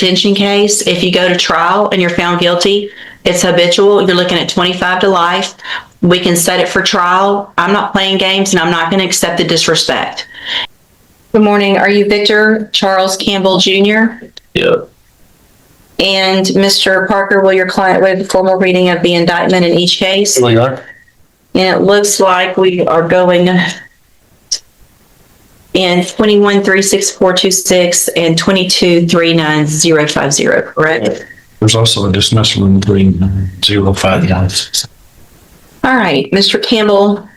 detention case. If you go to trial and you're found guilty, it's habitual. You're looking at 25 to life. We can set it for trial. I'm not playing games, and I'm not going to accept the disrespect. Good morning. Are you Victor Charles Campbell Jr.? Yeah. And Mr. Parker, will your client waive the formal reading of the indictment in each case? We are. And it looks like we are going in 21-36426 and 22-39050, correct? There's also a dismissal in 3059. All right, Mr. Campbell,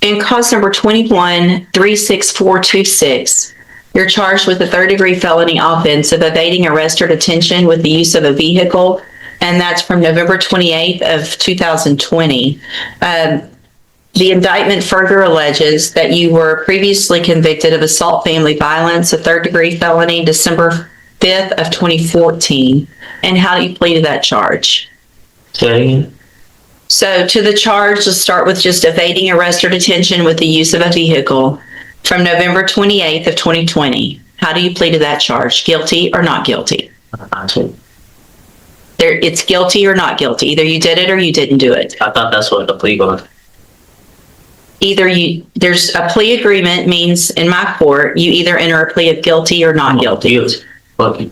in cause number 21-36426, you're charged with a third-degree felony offense of evading arrest or detention with the use of a vehicle, and that's from November 28th of 2020. The indictment further alleges that you were previously convicted of assault family violence, a third-degree felony, December 5th of 2014. And how do you plead to that charge? Okay. So to the charge, let's start with just evading arrest or detention with the use of a vehicle from November 28th of 2020. How do you plead to that charge? Guilty or not guilty? It's guilty or not guilty. Either you did it or you didn't do it. I thought that's what the plea was. There's a plea agreement means in my court, you either enter a plea of guilty or not guilty. Okay.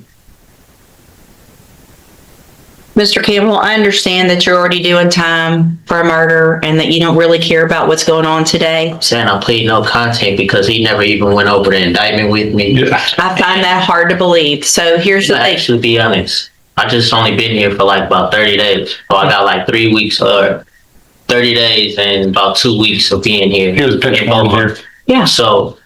Mr. Campbell, I understand that you're already doing time for a murder and that you don't really care about what's going on today. I'm saying I plead no content because he never even went over the indictment with me. I find that hard to believe. So here's the thing. Actually, be honest, I just only been here for like about 30 days. So I got like 3 weeks or 30 days and about 2 weeks of being here. Here's a picture of here. Yeah. So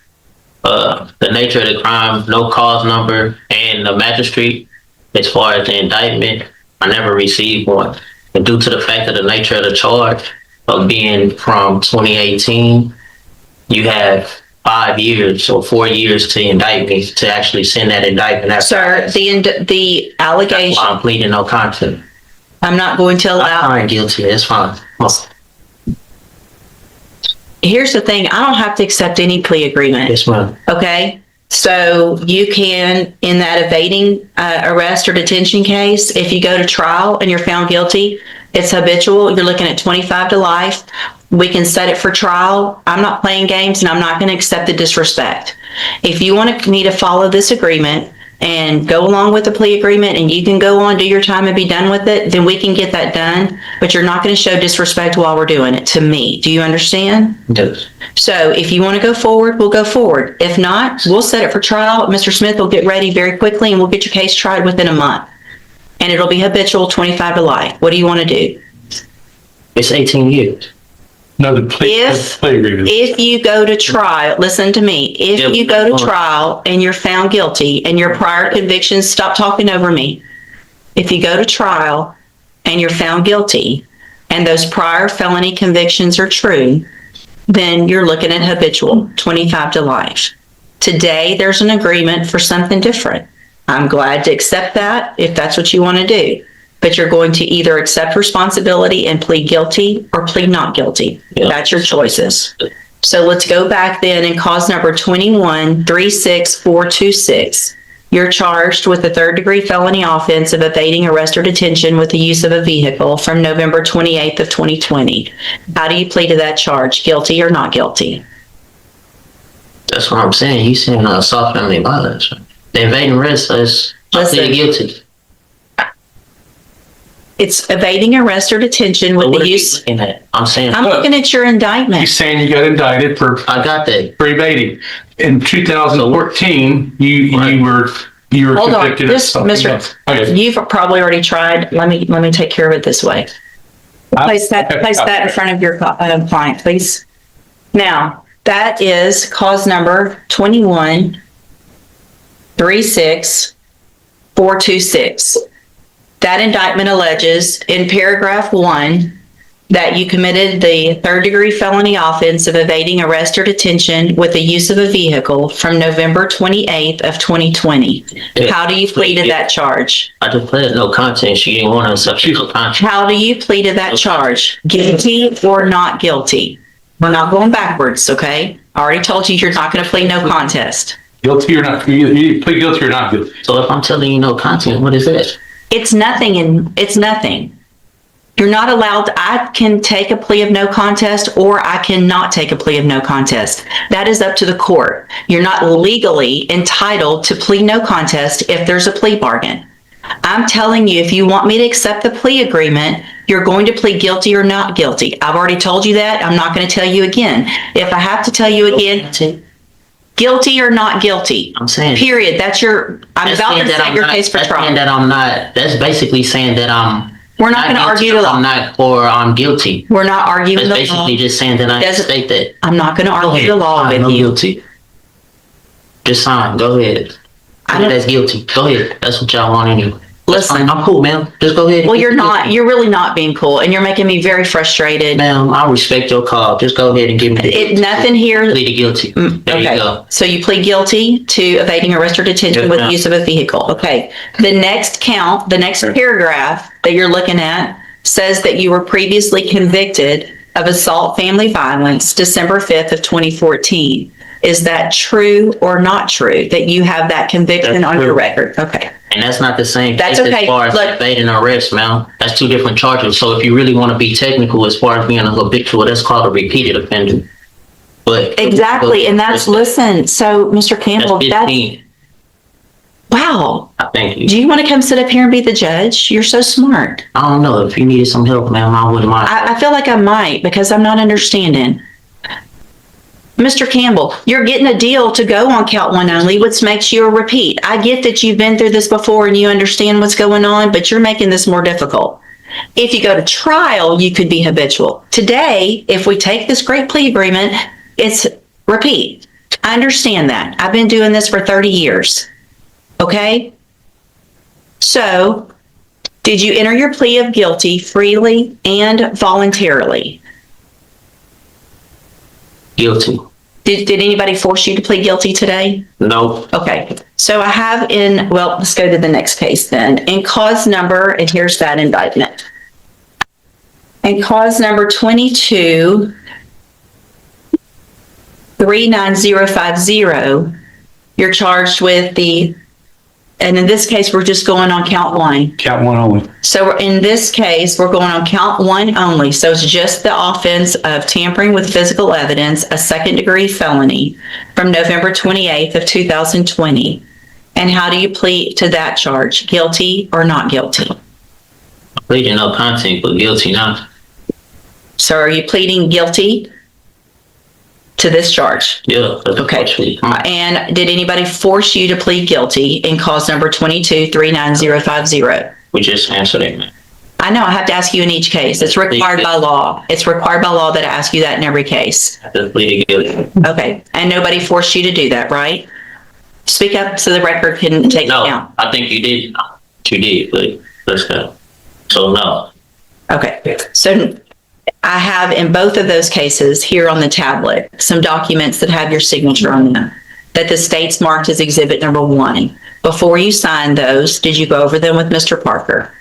the nature of the crime, no cause number, and the magistrate, as far as the indictment, I never received one. And due to the fact of the nature of the charge of being from 2018, you have 5 years or 4 years to indict me to actually send that indictment. Sir, the allegation. That's why I'm pleading no contest. I'm not going to allow. I'm guilty. It's fine. Here's the thing. I don't have to accept any plea agreement. Yes, ma'am. Okay. So you can, in that evading arrest or detention case, if you go to trial and you're found guilty, it's habitual. You're looking at 25 to life. We can set it for trial. I'm not playing games, and I'm not going to accept the disrespect. If you want me to follow this agreement and go along with the plea agreement and you can go on, do your time and be done with it, then we can get that done. But you're not going to show disrespect while we're doing it to me. Do you understand? Yes. So if you want to go forward, we'll go forward. If not, we'll set it for trial. Mr. Smith will get ready very quickly and we'll get your case tried within a month. And it'll be habitual 25 to life. What do you want to do? It's 18 years. No, the plea agreement. If you go to trial, listen to me. If you go to trial and you're found guilty and your prior convictions, stop talking over me. If you go to trial and you're found guilty and those prior felony convictions are true, then you're looking at habitual 25 to life. Today, there's an agreement for something different. I'm glad to accept that if that's what you want to do. But you're going to either accept responsibility and plead guilty or plead not guilty. Yeah. That's your choices. So let's go back then and cause number 21-36426. You're charged with a third-degree felony offense of evading arrest or detention with the use of a vehicle from November 28th of 2020. How do you plead to that charge? Guilty or not guilty? That's what I'm saying. He's saying assault family violence. The evading arrest is guilty. It's evading arrest or detention with the use. I'm looking at your indictment. He's saying you got indicted for. I got that. For evading. In 2014, you were convicted of something. Hold on, Mr. You've probably already tried. Let me take care of it this way. Place that in front of your client, please. Now that is cause number 21-36426. That indictment alleges in paragraph 1 that you committed the third-degree felony offense of evading arrest or detention with the use of a vehicle from November 28th of 2020. How do you plead to that charge? I just pleaded no contest. She didn't want to accept no contest. How do you plead to that charge? Guilty or not guilty? We're not going backwards, okay? I already told you you're not going to plead no contest. Guilty or not? You plead guilty or not guilty? So if I'm telling you no content, what is that? It's nothing, and it's nothing. You're not allowed, I can take a plea of no contest, or I cannot take a plea of no contest. That is up to the court. You're not legally entitled to plead no contest if there's a plea bargain. I'm telling you, if you want me to accept the plea agreement, you're going to plead guilty or not guilty. I've already told you that. I'm not going to tell you again. If I have to tell you again, guilty or not guilty. I'm saying. Period. I'm about to set your case for trial. That's basically saying that I'm. We're not going to argue the law. I'm not, or I'm guilty. We're not arguing the law. That's basically just saying that I state that. I'm not going to argue the law with you. Guilty. Just sign. Go ahead. That's guilty. Go ahead. That's what y'all want anyway. Listen, I'm cool, ma'am. Just go ahead. Well, you're not. You're really not being cool, and you're making me very frustrated. Ma'am, I respect your call. Just go ahead and give me nothing here. Plead guilty. There okay. you go. So you plead guilty to evading arrest or detention with the use of a vehicle. Okay. The next count, the next paragraph that you're looking at says that you were previously convicted of assault family violence December 5th of 2014. Is that true or not true that you have that conviction on your record? Okay. And that's not the same That's case okay. as far as evading arrest, man. That's two different charges. So if you really want to be technical as far as being a habitual, that's called a repeated offender. But exactly, and listen. So, Mr. Campbell, that's wow. Thank you. Do you want to come sit up here and be the judge? You're so smart. I don't know. If you needed some help, ma'am, I wouldn't mind. I feel like I might because I'm not understanding. Mr. Campbell, you're getting a deal to go on count one only, which makes you a repeat. I get that you've been through this before and you understand what's going on, but you're making this more difficult. If you go to trial, you could be habitual. Today, if we take this great plea agreement, it's repeat. I understand that. I've been doing this for 30 years. Okay? So, did you enter your plea of guilty freely and voluntarily? Guilty. Did anybody force you to plead guilty today? No. Okay. So I have let's go to the next case then. In cause number, and here's that indictment. In cause number 22, 39050, you're charged with and in this case, we're just going on count one. Count one only. So in this case, we're going on count one only. So it's just the offense of tampering with physical evidence, a second-degree felony from November 28th of 2020. And how do you plead to that charge? Guilty or not guilty? Pleading no content, but guilty now. So are you pleading guilty to this charge? Yeah. Okay. And did anybody force you to plead guilty in cause number 22-39050? We just answered it, man. I know I have to ask you in each case. It's required by law. It's required by law that I ask you that in every case. I just pleaded guilty. Okay. And nobody forced you to do that, right? Speak up so the record can take it down. No, I think you did. You did, but let's go. So no. Okay. So I have in both of those cases here on the tablet some documents that have your signature on them that the state's marked as exhibit number 1. Before you signed those, did you go over them with Mr. Parker?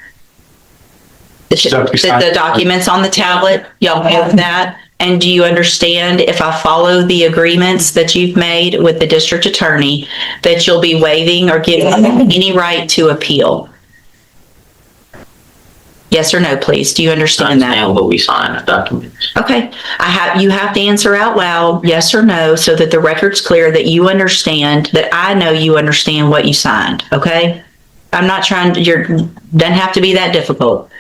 The documents on the tablet, y'all have that? And do you understand if I follow the agreements that you've made with the district attorney that you'll be waiving or giving any right to appeal? Yes or no, please. Do you understand that? I understand what we signed, the documents. Okay. You have to answer out loud, yes or no, so that the record's clear that you understand, that I know you understand what you signed, okay? I'm not trying to, doesn't have to be that difficult.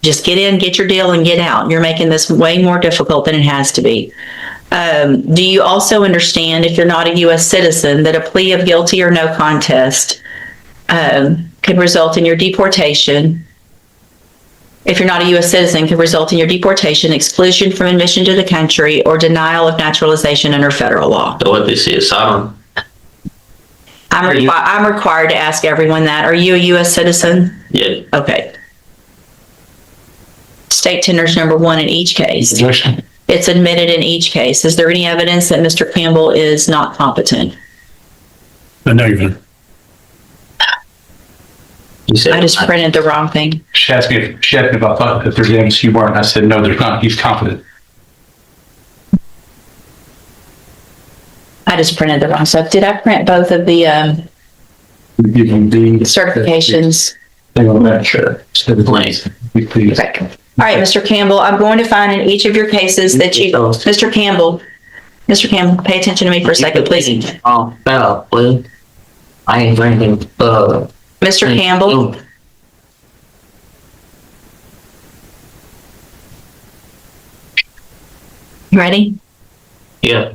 Just get in, get your deal, and get out. You're making this way more difficult than it has to be. Do you also understand, if you're not a U.S. citizen, that a plea of guilty or no contest could result in your deportation? If you're not a U.S. citizen, could result in your deportation, exclusion from admission to the country, or denial of naturalization under federal law. So what this is, I'm required to ask everyone that. Are you a U.S. citizen? Yeah. Okay. State tenders number 1 in each case. It's admitted in each case. Is there any evidence that Mr. Campbell is not competent? No, you're good. I just printed the wrong thing. She asked me if I thought if there's evidence you weren't. I said, no, there's not. He's competent. I just printed the wrong stuff. Did I print both of the Give them the certifications? thing on that shirt. Please. Please. Okay. All right, Mr. Campbell, I'm going to find in each of your cases that you, Mr. Campbell, pay attention to me for a second, please. Oh, no, please. I ain't drinking, Mr. Campbell, you ready? Yeah.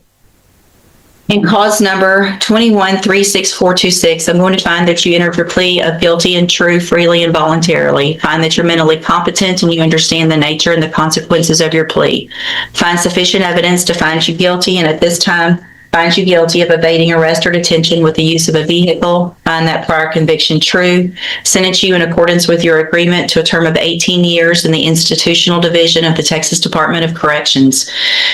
In cause number 21-36426, I'm going to find that you entered your plea of guilty and true freely and voluntarily. Find that you're mentally competent and you understand the nature and the consequences of your plea. Find sufficient evidence to find you guilty, and at this time, find you guilty of evading arrest or detention with the use of a vehicle. Find that prior conviction true. Sentence you in accordance with your agreement to a term of 18 years in the institutional division of the Texas Department of Corrections.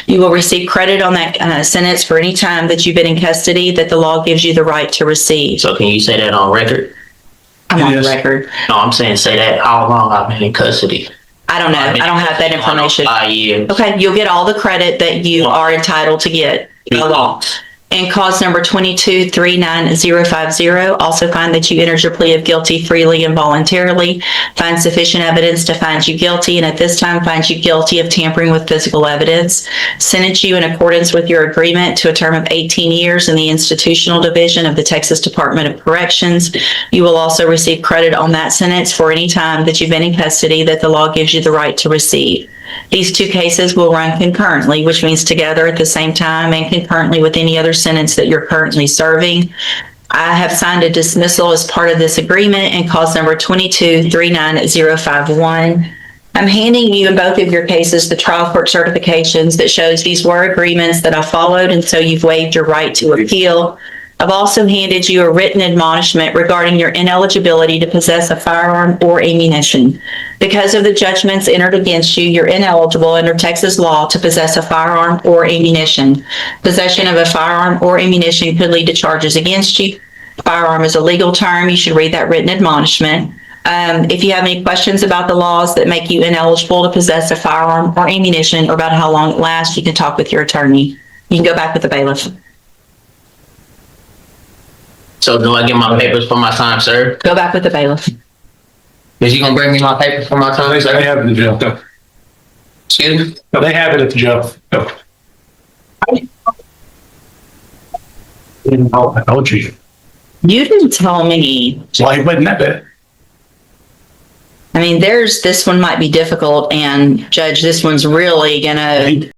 You will receive credit on that sentence for any time that you've been in custody that the law gives you the right to receive. So can you say that on record? I'm on the Yes. record. No, I'm saying say that how long I've been in custody. I don't know. I don't have that information. 5 years. Okay, you'll get all the credit that you are entitled to get by law. And cause number 22-39050, also find that you entered your plea of guilty freely and voluntarily. Find sufficient evidence to find you guilty, and at this time find you guilty of tampering with physical evidence. Sentence you in accordance with your agreement to a term of 18 years in the institutional division of the Texas Department of Corrections. You will also receive credit on that sentence for any time that you've been in custody that the law gives you the right to receive. These two cases will run concurrently, which means together at the same time and concurrently with any other sentence that you're currently serving. I have signed a dismissal as part of this agreement in cause number 22-39051. I'm handing you in both of your cases the trial court certifications that shows these were agreements that I followed, and so you've waived your right to appeal. I've also handed you a written admonishment regarding your ineligibility to possess a firearm or ammunition. Because of the judgments entered against you, you're ineligible under Texas law to possess a firearm or ammunition. Possession of a firearm or ammunition could lead to charges against you. Firearm is a legal term. You should read that written admonishment. If you have any questions about the laws that make you ineligible to possess a firearm or ammunition, or about how long it lasts, you can talk with your attorney. You can go back with the bailiff. So do I get my papers for my time served? Go back with the bailiff. Is you gonna bring me my papers for my time They served? have it in the jail. No. Excuse me? No, they have it at the jail. No. I told you. You didn't tell me. Why it wasn't that bad? I mean, this one might be difficult, and Judge, this one's really gonna